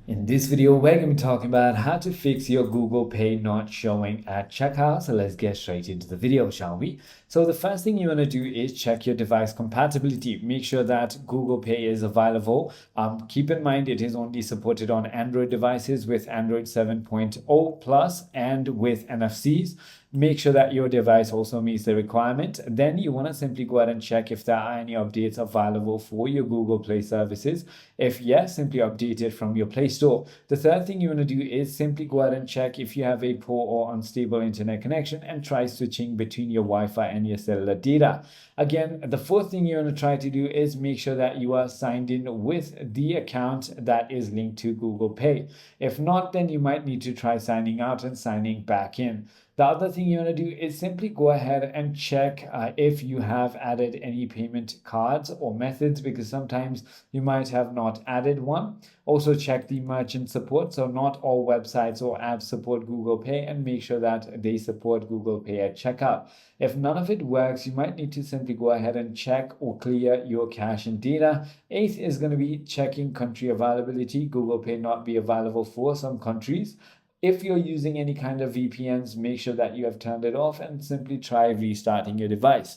In this video, we're going to be talking about how to fix your Google Pay not showing at checkout. So let's get straight into the video, shall we? So the first thing you want to do is check your device compatibility. Make sure that Google Pay is available. Keep in mind it is only supported on Android devices with Android 7.0 plus and with NFCs. Make sure that your device also meets the requirement. Then you want to simply go ahead and check if there are any updates available for your Google Play services. If yes, simply update it from your Play Store. The third thing you want to do is simply go ahead and check if you have a poor or unstable internet connection and try switching between your Wi-Fi and your cellular data. Again, the fourth thing you want to try to do is make sure that you are signed in with the account that is linked to Google Pay. If not, then you might need to try signing out and signing back in. The other thing you want to do is simply go ahead and check if you have added any payment cards or methods, because sometimes you might have not added one. Also check the merchant support. So not all websites or apps support Google Pay, and make sure that they support Google Pay at checkout. If none of it works, you might need to simply go ahead and check or clear your cache and data. Eighth is going to be checking country availability. Google Pay not be available for some countries. If you're using any kind of VPNs, make sure that you have turned it off and simply try restarting your device.